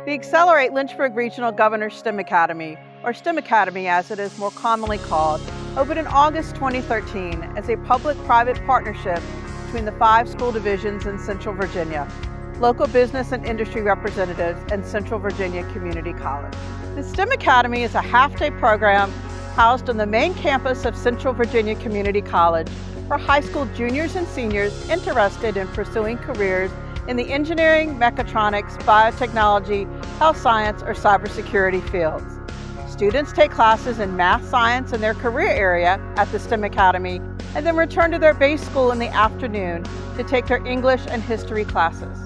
The Accelerate Lynchburg Regional Governor's STEM Academy, or STEM Academy as it is more commonly called, opened in August 2013 as a public-private partnership between the 5 school divisions in Central Virginia, local business and industry representatives, and Central Virginia Community College. The STEM Academy is a half-day program housed on the main campus of Central Virginia Community College for high school juniors and seniors interested in pursuing careers in the engineering, mechatronics, biotechnology, health science, or cybersecurity fields. Students take classes in math, science, and their career area at the STEM Academy, and then return to their base school in the afternoon to take their English and history classes.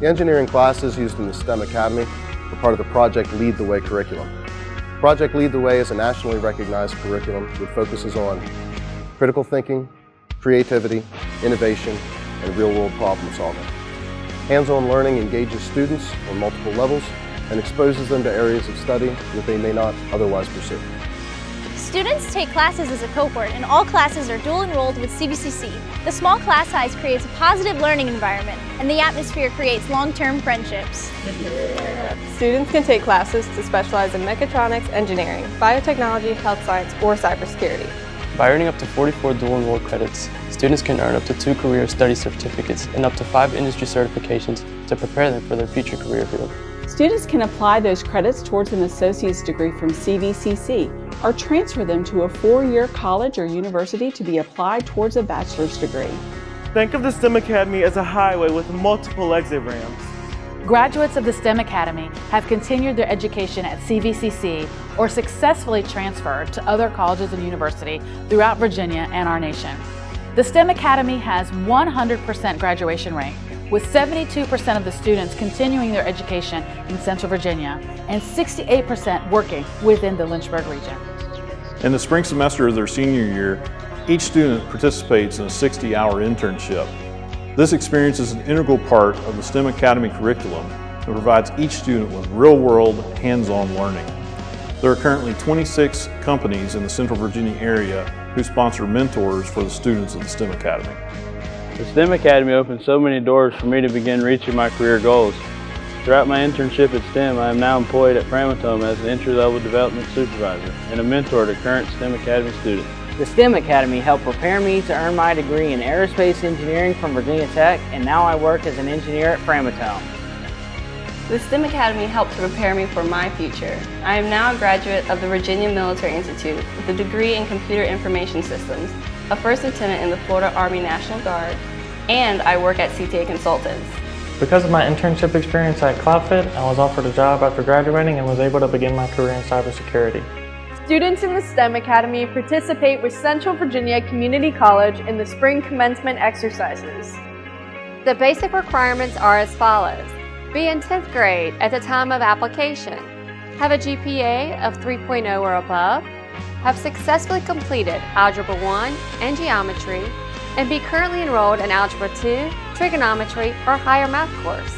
The engineering classes used in the STEM Academy are part of the Project Lead the Way curriculum. Project Lead the Way is a nationally recognized curriculum that focuses on critical thinking, creativity, innovation, and real-world problem solving. Hands-on learning engages students on multiple levels and exposes them to areas of study that they may not otherwise pursue. Students take classes as a cohort, and all classes are dual enrolled with CVCC. The small class size creates a positive learning environment, and the atmosphere creates long-term friendships. Students can take classes to specialize in mechatronics, engineering, biotechnology, health science, or cybersecurity. By earning up to 44 dual enrolled credits, students can earn up to 2 career study certificates and up to 5 industry certifications to prepare them for their future career field. Students can apply those credits towards an associate's degree from CVCC or transfer them to a 4-year college or university to be applied towards a bachelor's degree. Think of the STEM Academy as a highway with multiple exit ramps. Graduates of the STEM Academy have continued their education at CVCC or successfully transferred to other colleges and universities throughout Virginia and our nation. The STEM Academy has 100% graduation rate, with 72% of the students continuing their education in Central Virginia and 68% working within the Lynchburg region. In the spring semester of their senior year, each student participates in a 60-hour internship. This experience is an integral part of the STEM Academy curriculum and provides each student with real-world, hands-on learning. There are currently 26 companies in the Central Virginia area who sponsor mentors for the students of the STEM Academy. The STEM Academy opened so many doors for me to begin reaching my career goals. Throughout my internship at STEM, I am now employed at Framatome as an entry-level development supervisor and a mentor to current STEM Academy students. The STEM Academy helped prepare me to earn my degree in aerospace engineering from Virginia Tech, and now I work as an engineer at Framatome. The STEM Academy helped to prepare me for my future. I am now a graduate of the Virginia Military Institute with a degree in computer information systems, a first lieutenant in the Florida Army National Guard, and I work at CTA Consultants. Because of my internship experience at CloudFit, I was offered a job after graduating and was able to begin my career in cybersecurity. Students in the STEM Academy participate with Central Virginia Community College in the spring commencement exercises. The basic requirements are as follows. Be in 10th grade at the time of application. Have a GPA of 3.0 or above. Have successfully completed Algebra 1 and Geometry, and be currently enrolled in Algebra 2, Trigonometry, or higher math course.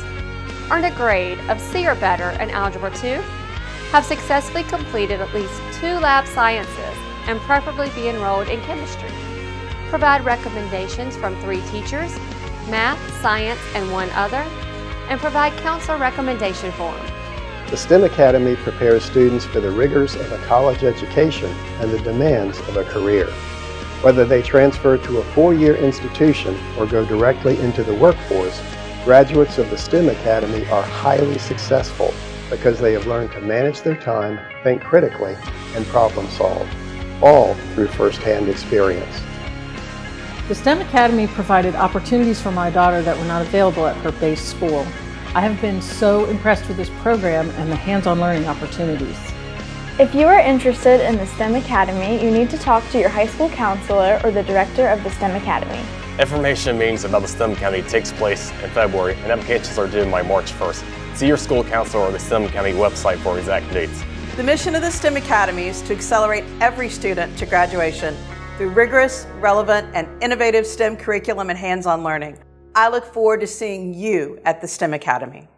Earn a grade of C or better in Algebra 2. Have successfully completed at least 2 lab sciences, and preferably be enrolled in chemistry. Provide recommendations from 3 teachers, math, science, and 1 other, and provide counselor recommendation form. The STEM Academy prepares students for the rigors of a college education and the demands of a career. Whether they transfer to a 4-year institution or go directly into the workforce, graduates of the STEM Academy are highly successful because they have learned to manage their time, think critically, and problem solve, all through first-hand experience. The STEM Academy provided opportunities for my daughter that were not available at her base school. I have been so impressed with this program and the hands-on learning opportunities. If you are interested in the STEM Academy, you need to talk to your high school counselor or the director of the STEM Academy. Information meetings about the STEM Academy takes place in February, and applications are due by March 1st. See your school counselor or the STEM Academy website for exact dates. The mission of the STEM Academy is to accelerate every student to graduation through rigorous, relevant, and innovative STEM curriculum and hands-on learning. I look forward to seeing you at the STEM Academy.